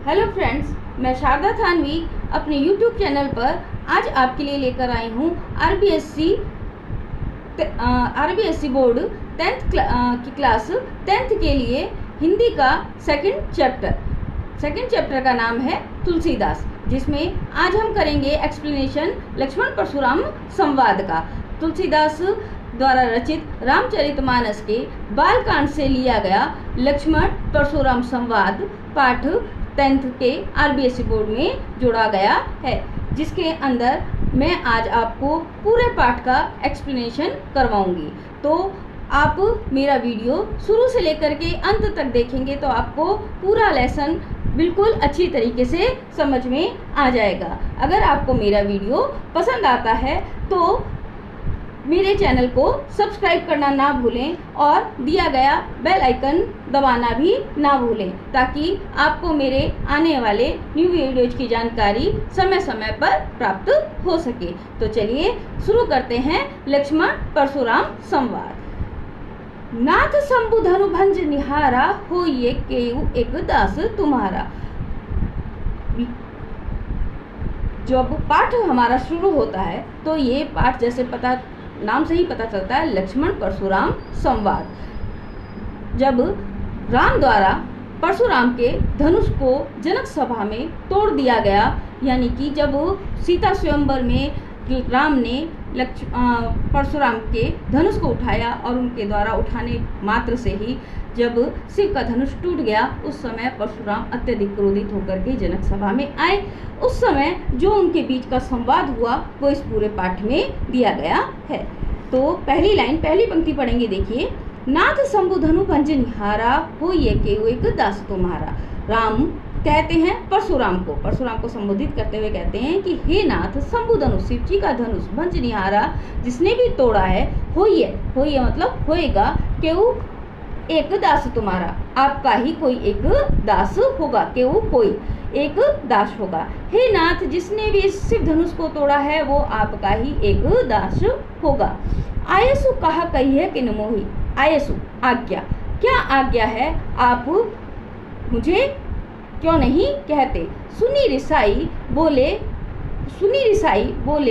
Hello friends, मैं शारदा थानवी अपने YouTube channel पर आज आपके लिए लेकर आई हूँ आरबीएससी बोर्ड 10th की क्लास 10th के लिए हिंदी का सेकंड चैप्टर का नाम है तुलसीदास, जिसमें आज हम करेंगे एक्सप्लेनेशन लक्ष्मण परशुराम संवाद का। तुलसीदास द्वारा रचित रामचरितमानस के बालकांड से लिया गया लक्ष्मण परशुराम संवाद पाठ 10th के आरबीएससी बोर्ड में जोड़ा गया है, जिसके अंदर मैं आज आपको पूरे पाठ का एक्सप्लेनेशन करवाऊंगी। तो आप मेरा वीडियो शुरू से लेकर के अंत तक देखेंगे तो आपको पूरा लेसन बिल्कुल अच्छी तरीके से समझ में आ जाएगा। अगर आपको मेरा वीडियो पसंद आता है तो मेरे चैनल को सब्सक्राइब करना ना भूलें और दिया गया बेल आइकन दबाना भी ना भूलें, ताकि आपको मेरे आने वाले न्यू वीडियोज की जानकारी समय समय पर प्राप्त हो सके। तो चलिए शुरू करते हैं लक्ष्मण परशुराम संवाद। नाथ शंभु धनु भंज निहारा, हो ये केयु एक दास तुम्हारा। जब पाठ हमारा शुरू होता है तो ये पाठ जैसे नाम से ही पता चलता है लक्ष्मण परशुराम संवाद। जब राम द्वारा परशुराम के धनुष को जनक सभा में तोड़ दिया गया, यानी कि जब सीता स्वयंवर में राम ने परशुराम के धनुष को उठाया और उनके द्वारा उठाने मात्र से ही जब शिव का धनुष टूट गया, उस समय परशुराम अत्यधिक क्रोधित होकर के जनक सभा में आए। उस समय जो उनके बीच का संवाद हुआ वो इस पूरे पाठ में दिया गया है। तो पहली पंक्ति पढ़ेंगे। देखिए, नाथ शंभु धनु भंज निहारा, हो ये केहु एक दास तुम्हारा। राम कहते हैं परशुराम को संबोधित करते हुए कहते हैं कि हे नाथ, शंभु धनुष शिव जी का धनुष भंज निहारा, जिसने भी तोड़ा है, हो ये मतलब होएगा, केहु एक दास तुम्हारा, आपका ही कोई एक दास होगा, केहू कोई एक दास होगा। हे नाथ, जिसने भी इस शिव धनुष को तोड़ा है वो आपका ही एक दास होगा। आयसु कहा कहिए किन मोहि, आयसु आज्ञा, क्या आज्ञा है, आप मुझे क्यों नहीं कहते। सुनी रिसाई बोले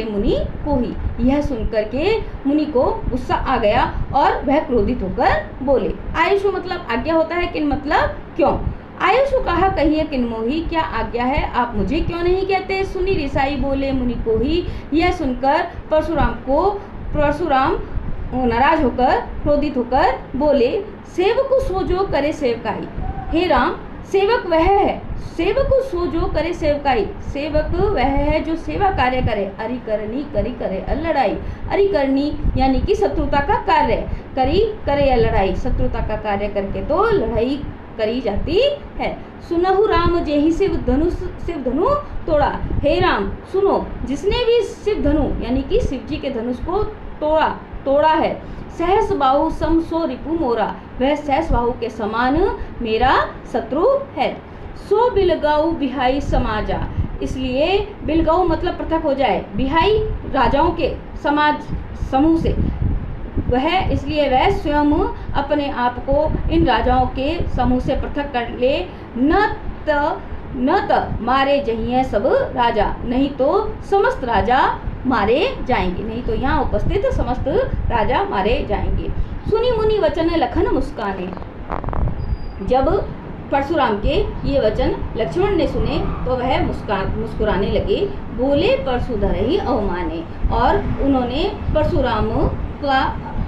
मुनि को ही। यह सुनकर के मुनि को गुस्सा आ गया और वह क्रोधित होकर बोले। आयुषु मतलब आज्ञा होता है, किन मतलब क्यों। आयुषु कहा कहिए किन मोहि, क्या आज्ञा है, आप मुझे क्यों नहीं कहते। सुनी रिसाई बोले मुनि को ही। यह सुनकर परशुराम नाराज होकर क्रोधित होकर बोले, सेवक सो जो करे सेवकाई। हे राम, सेवक वह है, सेवक सो जो करे सेवकाई, सेवक वह है जो सेवा कार्य करे। अरि करनी करी करे लड़ाई, अरि करनी यानी कि शत्रुता का कार्य, करी करे लड़ाई, शत्रुता का कार्य करके तो लड़ाई करी जाती है। सुनहु राम जेहि शिव धनु तोड़ा। हे राम सुनो, जिसने भी शिव धनु यानी कि शिव जी के धनुष को तोड़ा है। सहस बाहु सम सो रिपु मोरा, वह सहस बाहु के समान मेरा शत्रु है। सो बिलगाऊ बिहाई समाजा, इसलिए बिलगाऊ मतलब पृथक हो जाए, बिहाई राजाओं के समाज समूह से, इसलिए वह स्वयं अपने आप को इन राजाओं के समूह से पृथक कर ले। न त मारे जहिए सब राजा, नहीं तो समस्त राजा मारे जाएंगे, नहीं तो यहाँ उपस्थित समस्त राजा मारे जाएंगे। सुनी मुनि वचन लखन मुस्काने, जब परशुराम के ये वचन लक्ष्मण ने सुने तो वह मुस्कुराने लगे। बोले परशुधर ही अवमाने, और उन्होंने परशुराम का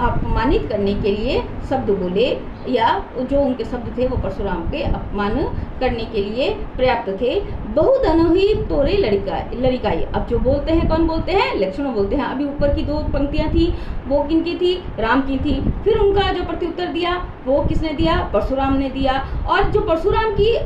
अपमानित करने के लिए शब्द बोले, या जो उनके शब्द थे वो परशुराम के अपमान करने के लिए पर्याप्त थे। बहुधनु ही तोरे लड़िकाई। अब जो बोलते हैं कौन बोलते हैं, लक्ष्मण बोलते हैं। अभी ऊपर की दो पंक्तियां थी वो किनकी थी, राम की थी। फिर उनका जो प्रत्युत्तर दिया वो किसने दिया, परशुराम ने दिया। और जो परशुराम की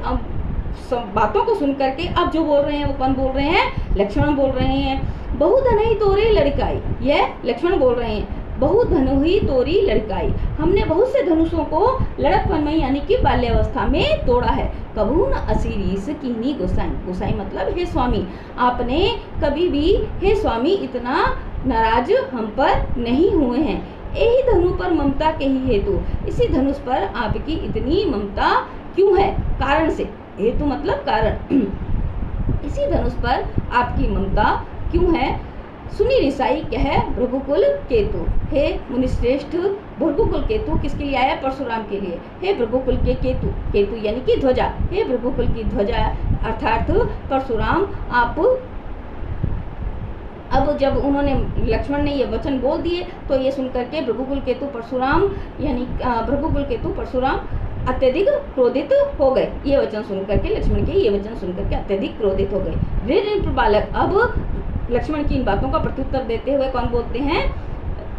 बातों को सुन करके अब जो बोल रहे हैं वो कौन बोल रहे हैं, लक्ष्मण बोल रहे हैं। बहुधनु ही तोरे लड़िकाई, यह लक्ष्मण बोल रहे हैं। बहुत धनु ही तोरी लड़काई, हमने बहुत से धनुषों को लड़कपन में यानी कि बाल्यावस्था में तोड़ा है। कबू न असीरीस कीनी गोसाई मतलब हे स्वामी, आपने कभी भी हे स्वामी इतना नाराज हम पर नहीं हुए हैं। यही धनु पर ममता के ही हेतु, इसी धनुष पर आपकी इतनी ममता क्यों है, कारण से हेतु मतलब कारण। इसी धनुष पर आपकी ममता क्यों है? सुनी रिसाई कह भृगुकुल केतु। हे मुनिश्रेष्ठ, भृगुकुल केतु किसके लिए आया? परशुराम के लिए। हे भृगुकुल के केतु, केतु यानी कि ध्वजा, हे भृगुकुल की ध्वजा अर्थात परशुराम आप। अब जब उन्होंने लक्ष्मण ने ये वचन बोल दिए तो ये सुनकर के भृगुकुल केतु परशुराम यानी भृगुकुल केतु परशुराम अत्यधिक क्रोधित हो गए। ये वचन सुनकर के, लक्ष्मण के ये वचन सुनकर के अत्यधिक क्रोधित हो गए। ऋण बालक, अब लक्ष्मण की इन बातों का प्रत्युत्तर देते हुए कौन बोलते हैं?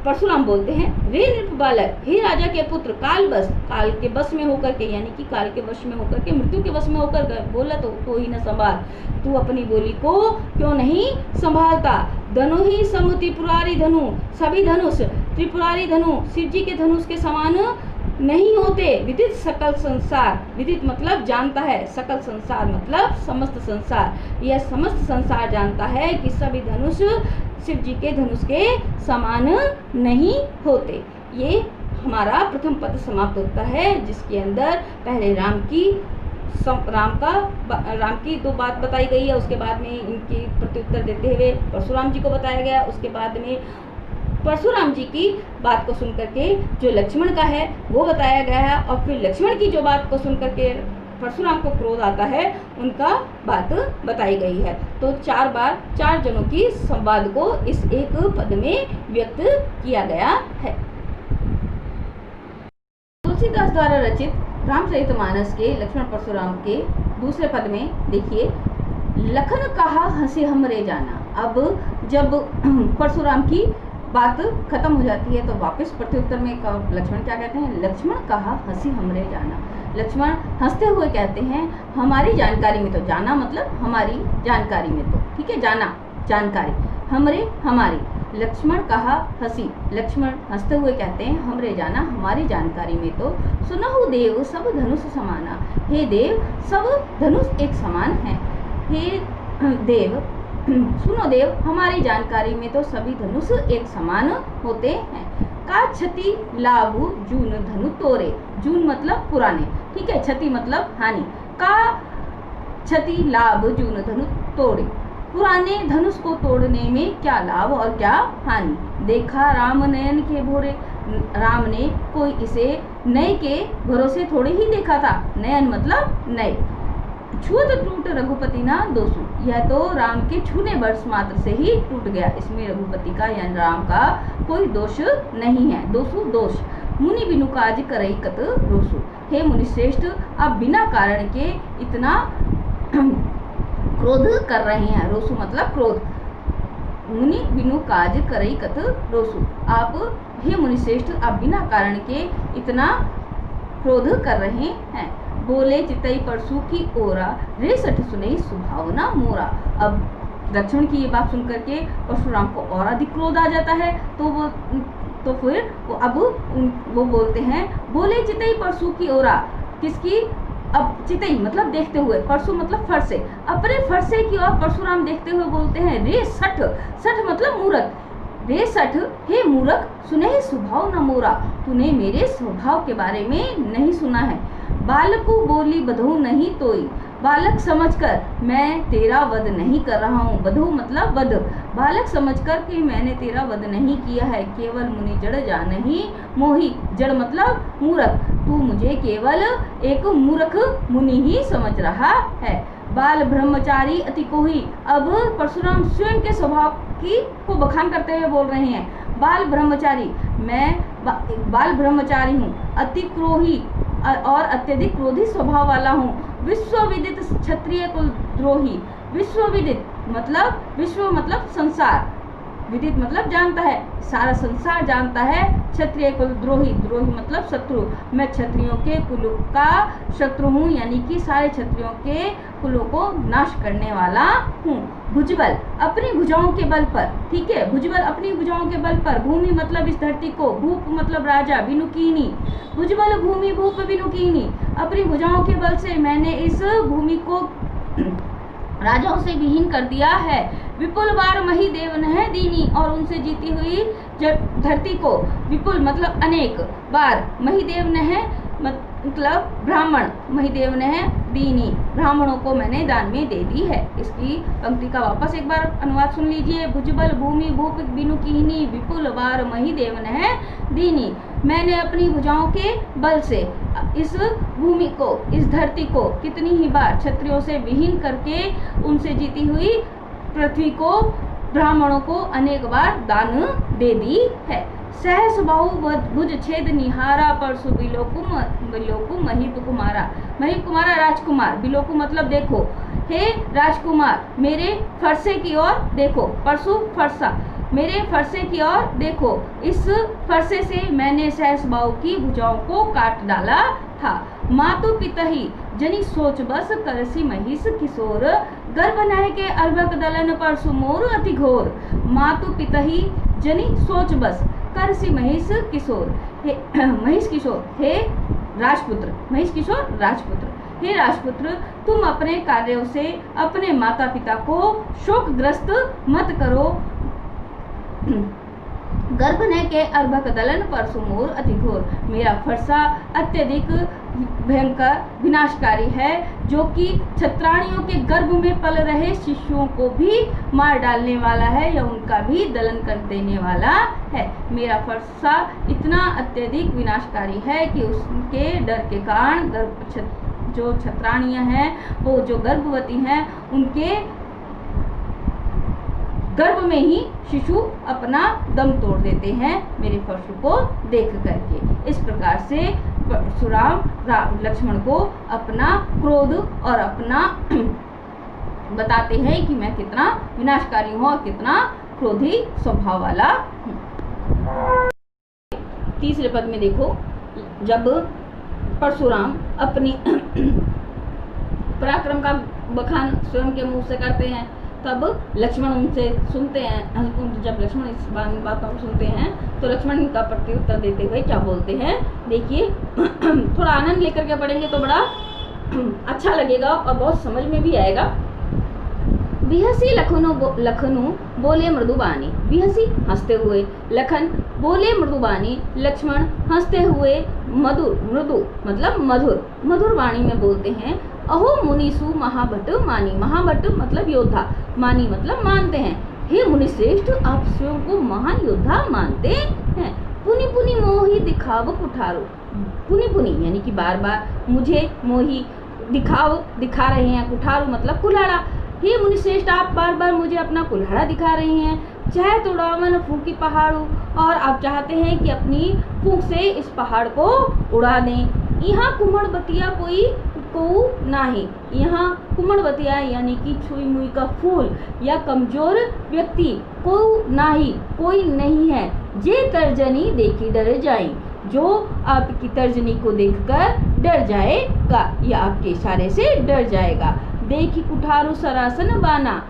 परशुराम बोलते हैं, ऋण बालक, हे राजा के पुत्र, काल के बस में होकर के यानी कि काल के वश में होकर के, मृत्यु के वश में होकर बोला तो ही न संभाल, तू अपनी बोली को क्यों नहीं संभालता? धनु ही सम त्रिपुरारी धनु, सभी धनुष त्रिपुरारी धनु शिव जी के धनुष के समान नहीं होते। विदित सकल संसार, विदित मतलब जानता है, सकल संसार मतलब समस्त संसार, यह समस्त संसार जानता है कि सभी धनुष शिव जी के धनुष के समान नहीं होते। ये हमारा प्रथम पद समाप्त होता है, जिसके अंदर पहले राम की दो बात बताई गई है, उसके बाद में इनकी प्रत्युत्तर देते हुए परशुराम जी को बताया गया, उसके बाद में परशुराम जी की बात को सुनकर के जो लक्ष्मण का है वो बताया गया है, और फिर लक्ष्मण की जो बात को सुनकर के परशुराम को क्रोध आता है उनका बात बताई गई है। तो 4 बार 4 जनों की संवाद को इस एक पद में व्यक्त किया गया है। तुलसीदास द्वारा रचित रामचरितमानस के लक्ष्मण परशुराम के दूसरे पद में देखिए, लखन कहा हंसी हमरे जाना। अब जब परशुराम की बात खत्म हो जाती है तो वापस प्रत्युत्तर में लक्ष्मण क्या कहते हैं? लक्ष्मण कहा हंसी हमरे जाना। लक्ष्मण हंसते हुए कहते हैं, हमारी जानकारी में तो, जाना मतलब हमारी जानकारी में तो, ठीक है, जाना जानकारी, हमरे हमारी। लक्ष्मण कहा हंसी, लक्ष्मण हंसते हुए कहते हैं, हमरे जाना हमारी जानकारी में तो, सुनहु देव सब धनुष समाना। हे देव, सब धनुष एक समान है। हे देव, सुनो देव, हमारी जानकारी में तो सभी धनुष एक समान होते हैं। का क्षति लाभ जून धनु तोरे, जून मतलब पुराने, ठीक है, क्षति मतलब हानि। का क्षति लाभ जून धनु तोड़े, पुराने धनुष को तोड़ने में क्या लाभ और क्या हानि। देखा राम नयन के भोरे, राम ने कोई इसे नए के भरोसे थोड़े ही देखा था, नयन मतलब नए। छूत टूट रघुपति ना दोषु, यह तो राम के छूने वर्ष मात्र से ही टूट गया, इसमें रघुपति का यानी राम का कोई दोष नहीं है। दोषु दोष, मुनि बिनु काज करई कत रोसु। हे मुनिश्रेष्ठ, आप बिना कारण के इतना क्रोध कर रहे हैं। रोसु मतलब क्रोध, मुनि बिनु काज करई कत रोसु। आप हे मुनिश्रेष्ठ, आप बिना कारण के इतना क्रोध कर रहे हैं। बोले चितई परसु की ओरा, रे सठ सुनई सुभावना मोरा। अब लक्ष्मण की ये बात सुनकर के परशुराम को और अधिक क्रोध आ जाता है, तो फिर वो बोलते हैं, बोले चितई परसु की ओरा, किसकी? अब चितई मतलब देखते हुए, परसु मतलब फरसे, अपने फरसे की ओर परशुराम देखते हुए बोलते हैं, रे सठ, सठ मतलब मूरख, रे सठ, हे मूरख, सुने स्वभाव न मोरा, तूने मेरे स्वभाव के बारे में नहीं सुना है। बालकु बोली बधू नहीं तोई, बालक समझकर मैं तेरा वध नहीं कर रहा हूँ। बधू मतलब वध, बालक समझकर कि मैंने तेरा वध नहीं किया है। केवल मुनि जड़ जानहि मोहि, जड़ मतलब मूर्ख, तू मुझे केवल एक मूर्ख मुनि ही समझ रहा है। बाल ब्रह्मचारी अति कोही, अब परशुराम स्वयं के स्वभाव को बखान करते हुए बोल रहे हैं। बाल ब्रह्मचारी, मैं बाल ब्रह्मचारी हूँ, अति क्रोही और अत्यधिक क्रोधी स्वभाव वाला हूँ। विश्वविदित क्षत्रिय कुल द्रोही, विश्वविदित मतलब, विश्व मतलब संसार, विदित मतलब जानता है, सारा संसार जानता है। क्षत्रिय कुल द्रोही, द्रोही मतलब शत्रु, मैं क्षत्रियों के कुल का शत्रु हूँ, यानी कि सारे क्षत्रियों के कुलों को नाश करने वाला हूँ। भुजबल अपनी भुजाओं के बल पर, ठीक है, भुजबल अपनी भुजाओं के बल पर, भूमि मतलब इस धरती को, भूप मतलब राजा, बिनुकीनी, भुजबल भूमि भूप बिनुकीनी, अपनी भुजाओं के बल से मैंने इस भूमि को राजाओं से विहीन कर दिया है। विपुल बार मही देव नह दीनी, और उनसे जीती हुई धरती को, विपुल मतलब अनेक, बार मही देव नह मतलब ब्राह्मण, महिदेव ने दीनी, ब्राह्मणों को मैंने दान में दे दी है। इसकी पंक्ति का वापस एक बार अनुवाद सुन लीजिए। भुजबल भूमि भूप बिनु कीनी, विपुल वार महिदेव ने दीनी। मैंने अपनी भुजाओं के बल से इस भूमि को, इस धरती को कितनी ही बार क्षत्रियों से विहीन करके उनसे जीती हुई पृथ्वी को ब्राह्मणों को अनेक बार दान दे दी है। सहस बाहु भुज छेद निहारा, परसु बिलोकु महिप कुमारा। महिप कुमारा राजकुमार, बिलोकु मतलब देखो। हे राजकुमार मेरे फरसे की ओर देखो, परसु फरसा, मेरे फरसे की ओर देखो। इस फरसे से मैंने सहस बाहु की भुजाओं को काट डाला था। मातु पितहि जनी सोच बस, करसी महिष किशोर। गर्भ नह के अर्भक दलन, परसु मोर अति घोर। मातु पितहि जनी सोच बस, करसी महिष किशोर। हे महिष किशोर, हे राजपुत्र, महिष किशोर राजपुत्र। हे राजपुत्र तुम अपने कार्यों से अपने माता पिता को शोकग्रस्त मत करो। गर्भ ने के अर्भक दलन, परसु मोर अति घोर। मेरा फरसा अत्यधिक भयंकर विनाशकारी है, जो कि क्षत्राणियों के गर्भ में पल रहे शिशुओं को भी मार डालने वाला है या उनका भी दलन कर देने वाला है। मेरा फरसा इतना अत्यधिक विनाशकारी है कि उसके डर के कारण जो क्षत्राणियां हैं, वो जो गर्भवती हैं, उनके गर्भ में ही शिशु अपना दम तोड़ देते हैं मेरे फरसु को देख करके। इस प्रकार से परशुराम लक्ष्मण को अपना क्रोध और अपना बताते हैं कि मैं कितना विनाशकारी हूँ और कितना क्रोधी स्वभाव वाला हूँ। तीसरे पद में देखो, जब परशुराम अपनी पराक्रम का बखान स्वयं के मुंह से करते हैं, तब लक्ष्मण उनसे सुनते हैं। जब लक्ष्मण इस बातों को सुनते हैं तो लक्ष्मण का प्रत्युत्तर देते हुए क्या बोलते हैं, देखिए थोड़ा आनंद लेकर के पढ़ेंगे तो बड़ा अच्छा लगेगा और बहुत समझ में भी आएगा। बिहसी लखनु बोले मृदुबानी, बिहसी हंसते हुए, लखन बोले मृदुबानी, लक्ष्मण हंसते हुए मधुर, मृदु मतलब मधुर, मधुर वाणी में बोलते हैं। अहो मुनिसु महाभट मानी, महाभट मतलब योद्धा, मानी मतलब मानते हैं। हे मुनिश्रेष्ठ आप स्वयं को महान योद्धा मानते हैं। पुनि पुनि मोही दिखाव कुठारो, पुनि पुनि यानी कि बार बार मुझे मोही दिखा रहे हैं, कुठारो मतलब कुल्हाड़ा। हे मुनिश्रेष्ठ आप बार बार मुझे अपना कुल्हाड़ा दिखा रहे हैं। चाहे तो उड़ावन फूकी पहाड़ू, और आप चाहते हैं कि अपनी फूंक से इस पहाड़ को उड़ा दें। यहाँ कुमड़ बतिया कोई को नाही, यहाँ कुमड़ बतिया यानी कि छुई मुई का फूल या कमजोर व्यक्ति को नाही, कोई नहीं है। जे तर्जनी देखी डर जाई, जो आपकी तर्जनी को देखकर डर जाएगा या आपके इशारे से डर जाएगा। देखी कुठारू सरासन बाना,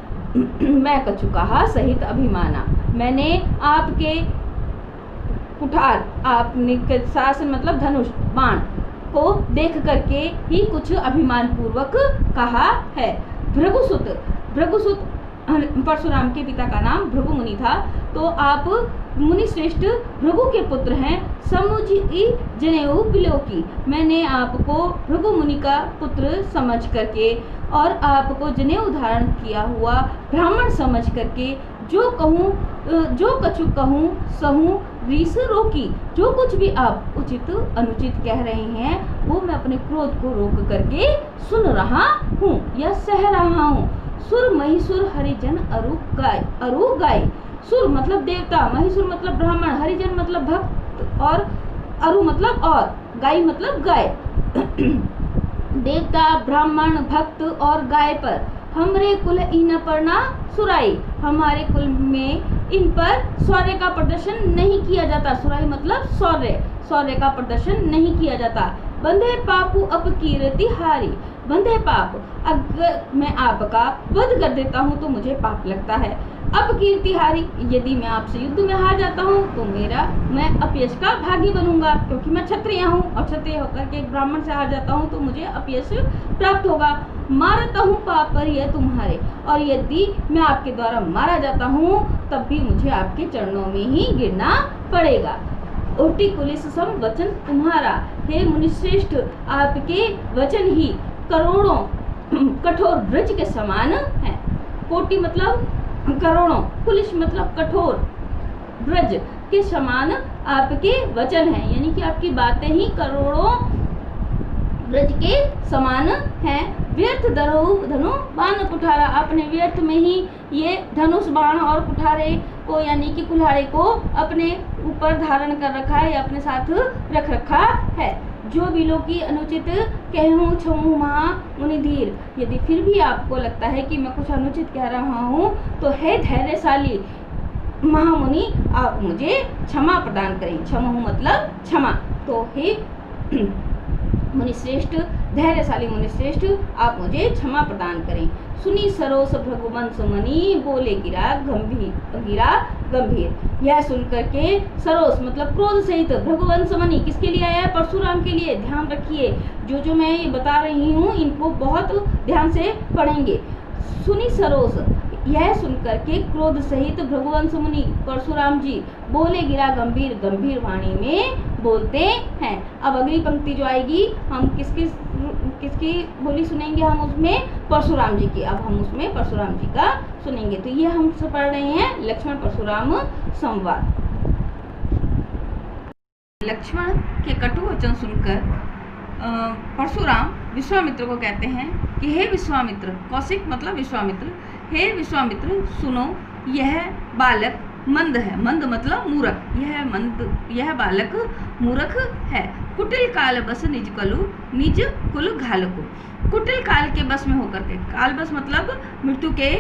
मैं कछु कहा सहित अभिमाना। मैंने आपके कुठार, आपने सरासन मतलब धनुष बाण को देख करके ही कुछ अभिमान पूर्वक कहा है। भृगुसुत परशुराम के पिता का नाम भृगु मुनि था, तो आप मुनि श्रेष्ठ भृगु के पुत्र हैं। समुझी जनेऊ बिलोकी, मैंने आपको भृगु मुनि का पुत्र समझ करके और आपको जनेऊ धारण किया हुआ ब्राह्मण समझ करके जो कहूँ, जो कछु कहूँ सहूँ रीस रोकी। जो कुछ भी आप उचित अनुचित कह रहे हैं वो मैं अपने क्रोध को रोक करके सुन रहा हूँ या सह रहा हूँ। सुर महिसुर हरिजन अरु गाय, सुर मतलब देवता, महिसुर मतलब ब्राह्मण, हरिजन मतलब भक्त और अरु मतलब और, गाय मतलब गाय। देवता, ब्राह्मण, भक्त और गाय पर हमरे कुल इन पर ना सुराई, हमारे कुल में इन पर शौर्य का प्रदर्शन नहीं किया जाता। सुराई मतलब शौर्य, शौर्य का प्रदर्शन नहीं किया जाता। बंधे पापू अपकीर्ति हारी, बंधे पाप, अगर मैं आपका वध कर देता हूँ तो मुझे पाप लगता है। अपकीर्ति हारी, यदि मैं आपसे युद्ध में हार जाता हूँ तो मैं अपयश का भागी बनूंगा, क्योंकि मैं क्षत्रिय हूँ और क्षत्रिय होकर के एक ब्राह्मण से हार जाता हूँ तो मुझे अपयश प्राप्त होगा। मारता हूँ पाप पर यह तुम्हारे, और यदि मैं आपके द्वारा मारा जाता हूँ तब भी मुझे आपके चरणों में ही गिरना पड़ेगा। ओटी पुलिस सम वचन तुम्हारा, हे मुनिश्रेष्ठ, आपके वचन ही करोड़ों कठोर ब्रज के समान है। कोटि मतलब करोड़ों, पुलिस मतलब कठोर, ब्रज के समान आपके वचन हैं, यानी कि आपकी बातें ही करोड़ों ब्रज के समान हैं। व्यर्थ धनु बाण कुठारा, आपने व्यर्थ में ही ये धनुष बाण और कुठारे को यानी कि कुल्हाड़े को अपने ऊपर धारण कर रखा है या अपने साथ रख रखा है। जो बिलो की अनुचित कहूँ छूँ महा मुनि धीर, यदि फिर भी आपको लगता है कि मैं कुछ अनुचित कह रहा हूँ तो हे धैर्यशाली महामुनि, आप मुझे क्षमा प्रदान करें। क्षमा मतलब क्षमा, तो हे मुनिश्रेष्ठ, धैर्यशाली मुनिश्रेष्ठ, आप मुझे क्षमा प्रदान करें। सुनी सरोस भृगुवंश मुनि, बोले गिरा गंभीर। यह सुनकर के सरोस मतलब क्रोध सहित भृगुवंश मुनि किसके लिए आया है? परशुराम के लिए। ध्यान रखिए, जो मैं ये बता रही हूँ इनको बहुत ध्यान से पढ़ेंगे। सुनी सरोस, यह सुनकर के क्रोध सहित भृगुवंश मुनि परशुराम जी बोले गिरा गंभीर वाणी में बोलते हैं। अब अगली पंक्ति जो आएगी, हम किसकी बोली सुनेंगे? हम उसमें परशुराम जी की। अब हम उसमें परशुराम जी का सुनेंगे। तो ये हम पढ़ रहे हैं लक्ष्मण परशुराम संवाद। लक्ष्मण के कटु वचन सुनकर परशुराम विश्वामित्र को कहते हैं कि हे विश्वामित्र, कौशिक मतलब विश्वामित्र, हे विश्वामित्र सुनो, यह बालक मंद है। मंद मतलब मूर्ख, यह बालक मूर्ख है। कुटिल काल बस निज कुल घालको, कुटिल काल के बस में होकर के, काल बस मतलब मृत्यु के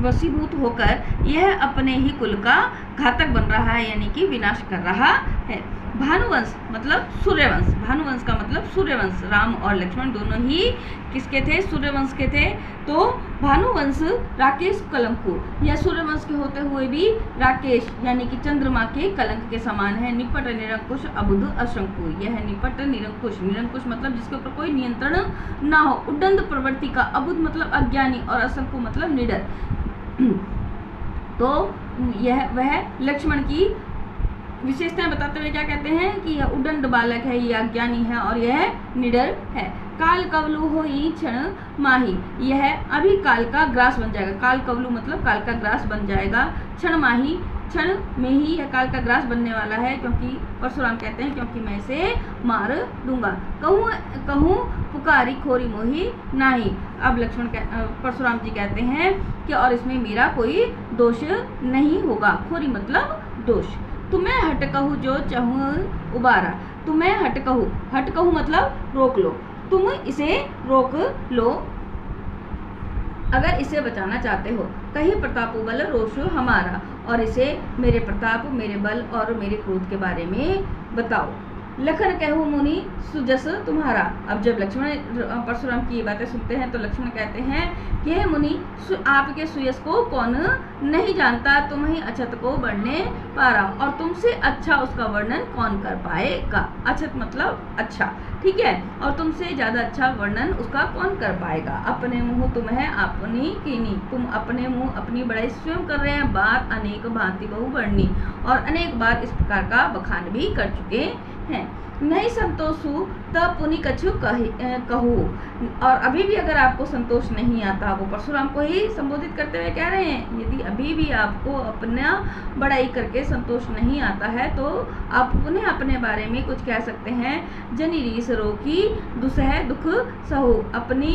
वशीभूत होकर यह अपने ही कुल का घातक बन रहा है, यानी कि विनाश कर रहा है। भानुवंश मतलब सूर्यवंश, भानुवंश का मतलब सूर्यवंश। राम और लक्ष्मण दोनों ही किसके थे? सूर्यवंश के थे। तो भानुवंश राकेश कलंकु, यह सूर्यवंश के होते हुए भी राकेश यानी कि चंद्रमा के कलंक के समान है। निपट निरंकुश अबुध अशंकु, यह निपट निरंकुश, निरंकुश मतलब जिसके ऊपर कोई नियंत्रण ना हो, उद्दंड प्रवृत्ति का, अबुध मतलब अज्ञानी और अशंकु मतलब निडर। तो यह वह लक्ष्मण की विशेषताएं बताते हुए क्या कहते हैं कि यह उद्दंड बालक है, यह अज्ञानी है और यह निडर है। काल कवलु हो ही क्षण माही, यह अभी काल का ग्रास बन जाएगा। काल कवलु मतलब काल का ग्रास बन जाएगा। क्षण माही, क्षण में ही यह काल का ग्रास बनने वाला है, क्योंकि परशुराम कहते हैं क्योंकि मैं इसे मार दूंगा। कहूँ पुकारी खोरी मोही नाही, अब परशुराम जी कहते हैं कि और इसमें मेरा कोई दोष नहीं होगा। खोरी मतलब दोष। तुम्हें हट कहूँ जो चाहूँ उबारा, तुम्हें हट कहूँ मतलब रोक लो, तुम इसे रोक लो अगर इसे बचाना चाहते हो। कहीं प्रताप बल रोष हमारा, और इसे मेरे प्रताप, मेरे बल और मेरे क्रोध के बारे में बताओ। लखन कहूँ मुनि सुजस तुम्हारा, अब जब लक्ष्मण परशुराम की ये बातें सुनते हैं तो लक्ष्मण कहते हैं कि हे मुनि, आपके सुयस को कौन नहीं जानता, तुम ही अछत को बढ़ने पारा, और तुमसे अच्छा उसका वर्णन कौन कर पाएगा। अछत मतलब अच्छा, ठीक है, और तुमसे ज्यादा अच्छा वर्णन उसका कौन कर पाएगा। अपने मुँह तुम है अपनी कीनी, तुम अपने मुँह अपनी बड़ाई स्वयं कर रहे हैं। बात अनेक भांति बहुवर्णी, और अनेक बार इस प्रकार का बखान भी कर चुके हैं। नहीं संतोष हूँ तब पुनि कछु कहूँ, और अभी भी अगर आपको संतोष नहीं आता, वो परशुराम को ही संबोधित करते हुए कह रहे हैं, यदि अभी भी आपको अपना बड़ाई करके संतोष नहीं आता है तो आप पुनः अपने बारे में कुछ कह सकते हैं। जनि रीस रोकी दुसह दुख सहु, अपनी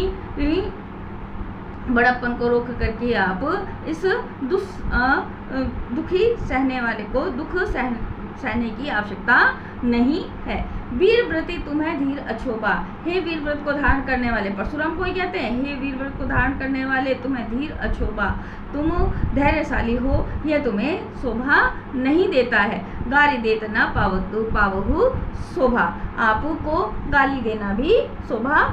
बड़प्पन को रोक करके आप इस दुखी सहने वाले को दुख सहने की आवश्यकता नहीं है। वीर व्रति तुम्हें धीर अछोभा, हे वीर व्रत को धारण करने वाले, परशुराम को ही कहते हैं, हे वीर व्रत को धारण करने वाले तुम्हें धीर अछोभा, तुम धैर्यशाली हो, यह तुम्हें शोभा नहीं देता है। गाली देत ना पावहु शोभा, आपको गाली देना भी शोभा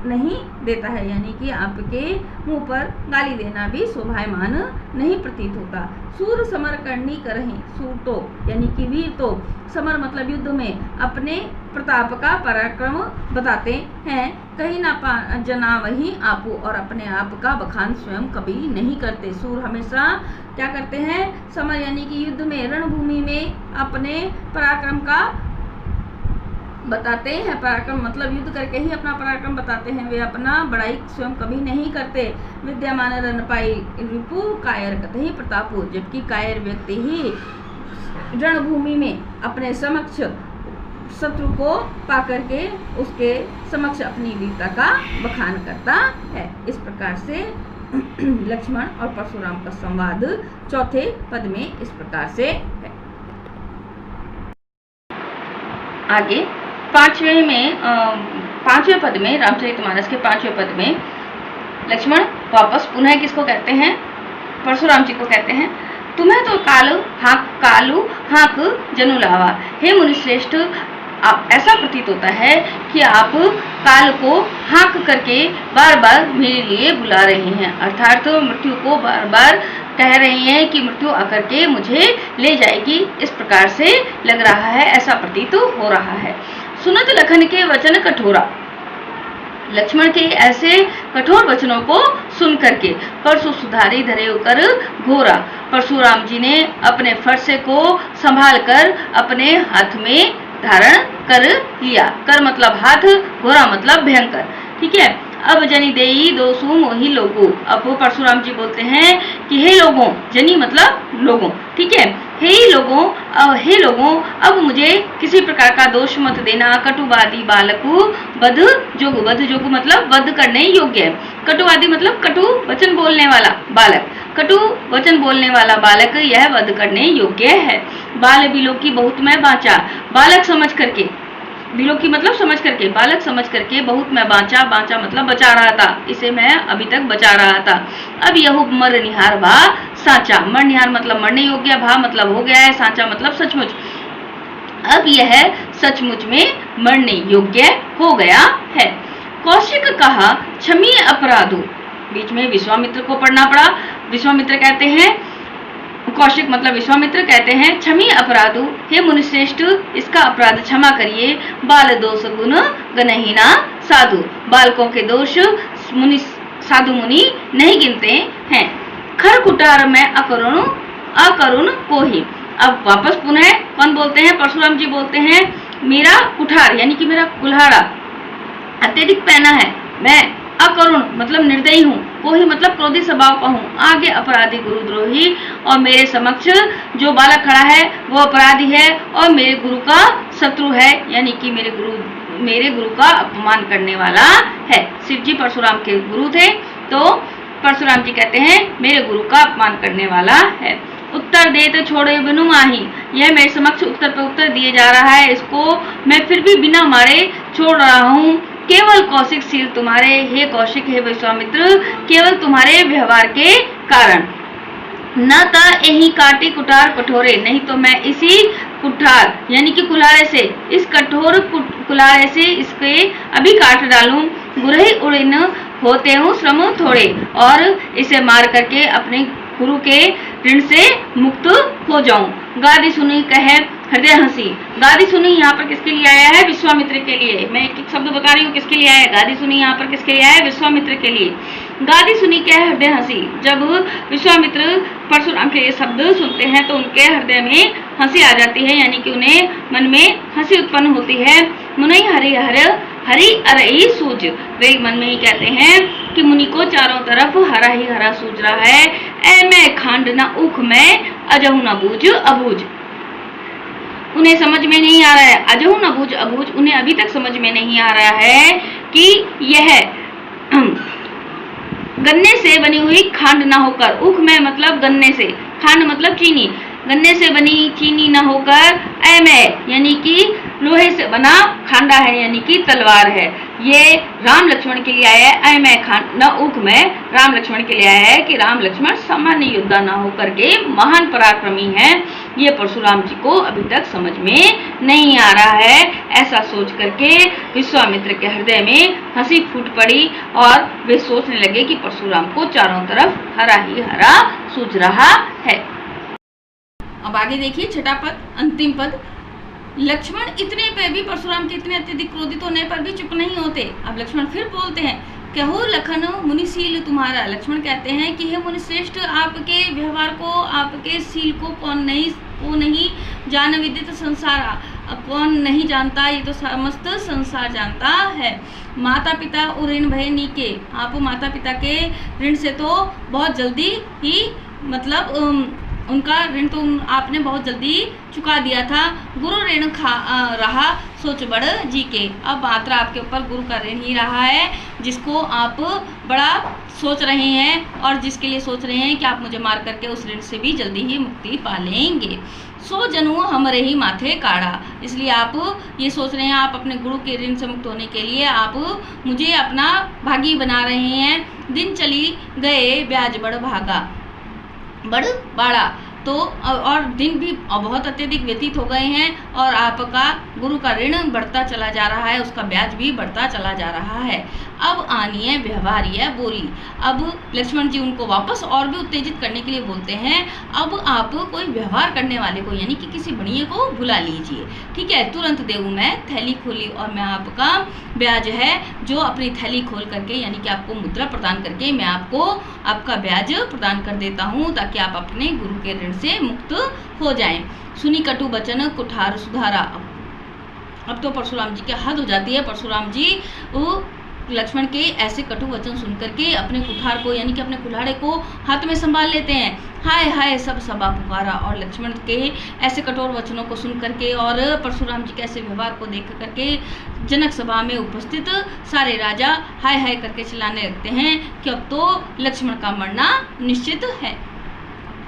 नहीं देता है, यानी कि आपके मुंह पर गाली देना भी शोभायमान नहीं प्रतीत होता। सूर समर करनी करहीं, सूर तो यानी कि वीर तो, समर मतलब युद्ध में अपने प्रताप का पराक्रम बताते हैं। कहीं ना जना वहीं आपू, और अपने आप का बखान स्वयं कभी नहीं करते। सूर हमेशा क्या करते हैं? समर यानी कि युद्ध में, रणभूमि में अपने पराक्रम का बताते हैं। पराक्रम मतलब युद्ध करके ही अपना पराक्रम बताते हैं। वे अपना बड़ाई स्वयं कभी नहीं करते। विद्यमान रन पाई रिपु कायर कतहि प्रतापु, जबकि कायर व्यक्ति ही रणभूमि में अपने समक्ष शत्रु को पाकर के उसके समक्ष अपनी वीरता का बखान करता है। इस प्रकार से लक्ष्मण और परशुराम का संवाद चौथे पद में इस प्रकार से है। आगे पांचवें पद में, रामचरितमानस के 5वें पद में लक्ष्मण वापस पुनः किसको कहते हैं? परशुराम जी को कहते हैं, तुम्हें तो कालू हाक जनु लावा। हे मुनिश्रेष्ठ, ऐसा प्रतीत होता है कि आप काल को हाँक करके बार बार मेरे लिए बुला रहे हैं, अर्थात तो मृत्यु को बार बार कह रहे हैं कि मृत्यु आकर के मुझे ले जाएगी। इस प्रकार से लग रहा है, ऐसा प्रतीत हो रहा है। सुनत लखन के वचन कठोरा, लक्ष्मण के ऐसे कठोर वचनों को सुन करके परशु सुधारी धरे होकर घोरा। परशुराम जी ने अपने फरसे को संभाल कर अपने हाथ में धारण कर लिया। कर मतलब हाथ, घोरा मतलब भयंकर। ठीक है। अब जनी देई दोसु मोहि लोगो, अब वो परशुराम जी बोलते हैं कि हे लोगों, जनी मतलब लोगों, ठीक है, हे लोगों अब मुझे किसी प्रकार का दोष मत देना। कटुवादी बालकु वध जोगु मतलब वध करने योग्य है। कटुवादी मतलब कटु वचन बोलने वाला बालक, कटु वचन बोलने वाला बालक यह वध करने योग्य है। बाल बिलो की बहुत मैं बाँचा, बालक समझ करके, बिलो की मतलब समझ करके, बालक समझ करके बहुत मैं बाँचा मतलब बचा रहा था, इसे मैं अभी तक बचा रहा था। अब यह मर निहार भा साचा, मर निहार मतलब मरने योग्य, भा मतलब हो गया है, साचा मतलब सचमुच। अब यह सचमुच में मरने योग्य हो गया है। कौशिक कहा क्षमी अपराधो, बीच में विश्वामित्र को पढ़ना पड़ा। विश्वामित्र कहते हैं, कौशिक मतलब विश्वामित्र कहते हैं, क्षमी अपराधु, हे मुनिश्रेष्ठ इसका अपराध क्षमा करिए। बाल दोष गुण गणहीना साधु, बालकों के दोष साधु मुनि नहीं गिनते हैं। खर कुटार में अकरुण को ही, अब वापस पुनः कौन बोलते हैं? परशुराम जी बोलते हैं, मेरा कुठार यानी कि मेरा कुल्हाड़ा अत्यधिक पहना है, मैं अकरुण मतलब निर्दयी हूँ, को ही मतलब क्रोधी स्वभाव का हूँ, आगे अपराधी गुरुद्रोही, और मेरे समक्ष जो बालक खड़ा है वो अपराधी है और मेरे गुरु का शत्रु है, यानी कि मेरे गुरु का अपमान करने वाला है। शिव जी परशुराम के गुरु थे, तो परशुराम जी कहते हैं मेरे गुरु का अपमान करने वाला है। उत्तर दे तो छोड़े बिनु माही, यह मेरे समक्ष उत्तर पर उत्तर दिए जा रहा है, इसको मैं फिर भी बिना मारे छोड़ रहा हूँ। केवल कौशिक शील तुम्हारे, हे कौशिक हे विश्वामित्र, केवल तुम्हारे व्यवहार के कारण। न ता यही काटी कुठार कठोरे, नहीं तो मैं इसी कुठार यानी कि कुल्हाड़े से, इस कठोर कुल्हाड़े से इसके अभी काट डालूं। गुरही उड़िन होते हूँ श्रम थोड़े, और इसे मार करके अपने गुरु के ऋण से मुक्त हो जाऊं। गादी सुनी कहे हृदय हंसी, गादी सुनी यहाँ पर किसके लिए आया है? विश्वामित्र के लिए। मैं एक एक शब्द बता रही हूँ किसके लिए आया है। गादी सुनी यहाँ पर किसके लिए आया है? विश्वामित्र के लिए। गादी सुनी क्या है? हृदय हंसी। जब विश्वामित्र परशुराम के ये शब्द सुनते हैं तो उनके हृदय में हंसी आ जाती है, यानी कि उन्हें मन में हंसी उत्पन्न होती है। मुनि हरि अरई सूझ, वे मन में ही कहते हैं कि मुनि को चारों तरफ हरा ही हरा सूझ रहा है। ऐ मैं खांड न उख में अजहु न बूझ अबूझ, उन्हें समझ में नहीं आ रहा है। अजहु न बूझ अबूझ, उन्हें अभी तक समझ में नहीं आ रहा है कि यह गन्ने से बनी हुई खांड न होकर, उख में मतलब गन्ने से, खांड मतलब चीनी, गन्ने से बनी चीनी न होकर ऐ मैं यानी कि लोहे से बना खांडा है, यानी कि तलवार है। ये राम लक्ष्मण के लिए आया है। ऐ मैं खांड न उख में राम लक्ष्मण के लिए आया है कि राम लक्ष्मण सामान्य योद्धा न होकर के महान पराक्रमी हैं। ये परशुराम जी को अभी तक समझ में नहीं आ रहा है। ऐसा सोच करके विश्वामित्र के हृदय में हंसी फूट पड़ी और वे सोचने लगे कि परशुराम को चारों तरफ हरा ही हरा सूझ रहा है। अब आगे देखिए छठा पद, अंतिम पद। लक्ष्मण इतने पे भी, परशुराम के इतने अत्यधिक क्रोधित होने पर भी चुप नहीं होते। अब लक्ष्मण फिर बोलते हैं, कहो लखन मुनिशील तुम्हारा। लक्ष्मण कहते हैं कि हे मुनिश्रेष्ठ, आपके व्यवहार को, आपके शील को कौन नहीं जान विदित संसारा। कौन नहीं जानता, ये तो समस्त संसार जानता है। माता पिता और ऋण भय नीके, आप माता पिता के ऋण से तो बहुत जल्दी ही मतलब उनका ऋण तो आपने बहुत जल्दी चुका दिया था। गुरु ऋण रहा सोच बड़ जी के, अब मात्र आपके ऊपर गुरु का ऋण ही रहा है, जिसको आप बड़ा सोच रहे हैं और जिसके लिए सोच रहे हैं कि आप मुझे मार करके उस ऋण से भी जल्दी ही मुक्ति पा लेंगे। सो जनु हमरे ही माथे काढ़ा, इसलिए आप ये सोच रहे हैं, आप अपने गुरु के ऋण से मुक्त होने के लिए आप मुझे अपना भागी बना रहे हैं। दिन चली गए ब्याज बड़ भागा बड़ बाड़ा, तो और दिन भी बहुत अत्यधिक व्यतीत हो गए हैं और आपका गुरु का ऋण बढ़ता चला जा रहा है, उसका ब्याज भी बढ़ता चला जा रहा है। अब आनिए व्यवहारिय बोली, अब लक्ष्मण जी उनको वापस और भी उत्तेजित करने के लिए बोलते हैं, अब आप कोई व्यवहार करने वाले को यानी कि किसी बढ़िया को बुला लीजिए, ठीक है। तुरंत देऊँ मैं थैली खोली और मैं आपका ब्याज है जो अपनी थैली खोल करके यानी कि आपको मुद्रा प्रदान करके मैं आपको आपका ब्याज प्रदान कर देता हूँ, ताकि आप अपने गुरु के ऋण से मुक्त हो जाएं। सुनी कटु बचन कुठार सुधारा, अब तो परशुराम जी की हद हो जाती है। परशुराम जी वो लक्ष्मण के ऐसे कटु वचन सुनकर के अपने कुठार को यानी कि अपने कुल्हाड़े को हाथ में संभाल लेते हैं। हाय हाय सब सभा पुकारा, और लक्ष्मण के ऐसे कठोर वचनों को सुन करके और परशुराम जी के ऐसे व्यवहार को देख करके जनक सभा में उपस्थित सारे राजा हाय हाय करके चिल्लाने लगते हैं कि अब तो लक्ष्मण का मरना निश्चित है।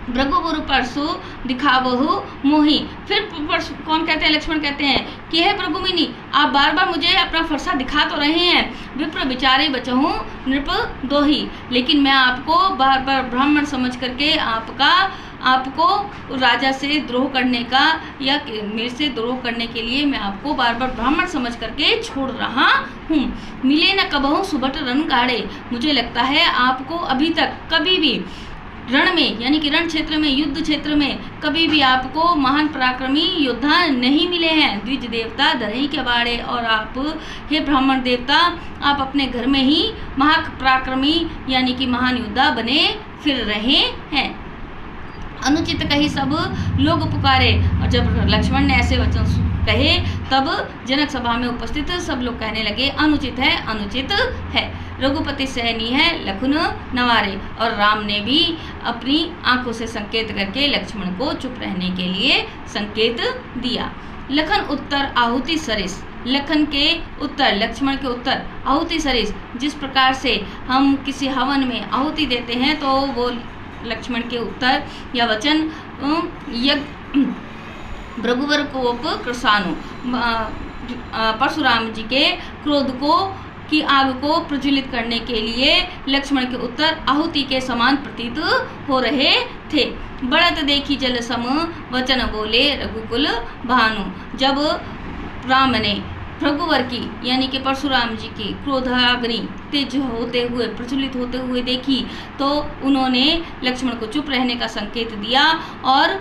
भृगुगुरु परसु दिखावहु मोही, फिर कौन कहते हैं, लक्ष्मण कहते हैं कि हे प्रभुमिनी, आप बार बार मुझे अपना फरसा दिखा तो रहे हैं, विप्र विचारे बचहु नृप दोही, लेकिन मैं आपको बार बार ब्राह्मण समझ करके आपको राजा से द्रोह करने का या मेरे से द्रोह करने के लिए मैं आपको बार बार ब्राह्मण समझ करके छोड़ रहा हूँ। मिले न कबहु सुबट रण गाड़े, मुझे लगता है आपको अभी तक कभी भी रण में यानी कि रण क्षेत्र में युद्ध क्षेत्र में कभी भी आपको महान पराक्रमी योद्धा नहीं मिले हैं। द्विज देवता धरई के बाड़े, और आप हे ब्राह्मण देवता आप अपने घर में ही महापराक्रमी यानी कि महान योद्धा बने फिर रहे हैं। अनुचित कही सब लोग पुकारे, और जब लक्ष्मण ने ऐसे वचन कहे तब जनक सभा में उपस्थित सब लोग कहने लगे अनुचित है, अनुचित है। रघुपति सहनी है लखन नवारे, और राम ने भी अपनी आंखों से संकेत करके लक्ष्मण को चुप रहने के लिए संकेत दिया। लखन उत्तर आहुति सरिस, लखन के उत्तर यक्षमण के उत्तर आहुति सरिस, जिस प्रकार से हम किसी हवन में आहुति देते हैं तो वो लक्ष्मण के उत्तर या वचन यज्ञ भृगुवर कोप कृषाणु, परशुराम जी के क्रोध को की आग को प्रज्वलित करने के लिए लक्ष्मण के उत्तर आहुति के समान प्रतीत हो रहे थे। बढ़त देखी जल सम वचन बोले रघुकुल भानु, जब राम ने भृगुवर की यानी कि परशुराम जी की क्रोधाग्नि तेज होते हुए प्रज्वलित होते हुए देखी तो उन्होंने लक्ष्मण को चुप रहने का संकेत दिया और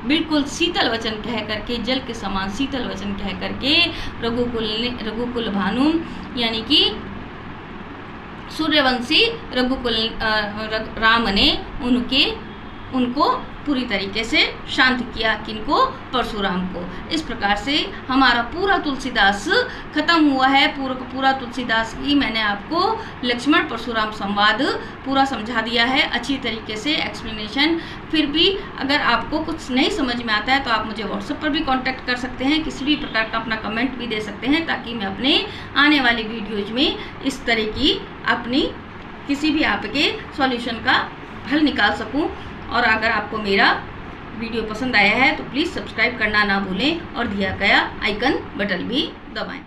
बिल्कुल शीतल वचन कह करके, जल के समान शीतल वचन कह करके रघुकुल भानु यानी कि सूर्यवंशी रघुकुल राम ने उनको पूरी तरीके से शांत किया। किनको? परशुराम को। इस प्रकार से हमारा पूरा तुलसीदास खत्म हुआ है। पूरा तुलसीदास की मैंने आपको लक्ष्मण परशुराम संवाद पूरा समझा दिया है अच्छी तरीके से एक्सप्लेनेशन। फिर भी अगर आपको कुछ नहीं समझ में आता है तो आप मुझे व्हाट्सएप पर भी कांटेक्ट कर सकते हैं, किसी भी प्रकार का अपना कमेंट भी दे सकते हैं ताकि मैं अपने आने वाली वीडियोज में इस तरह की अपनी किसी भी आपके सॉल्यूशन का हल निकाल सकूं। और अगर आपको मेरा वीडियो पसंद आया है तो प्लीज़ सब्सक्राइब करना ना भूलें और दिया गया आइकन बटन भी दबाएं।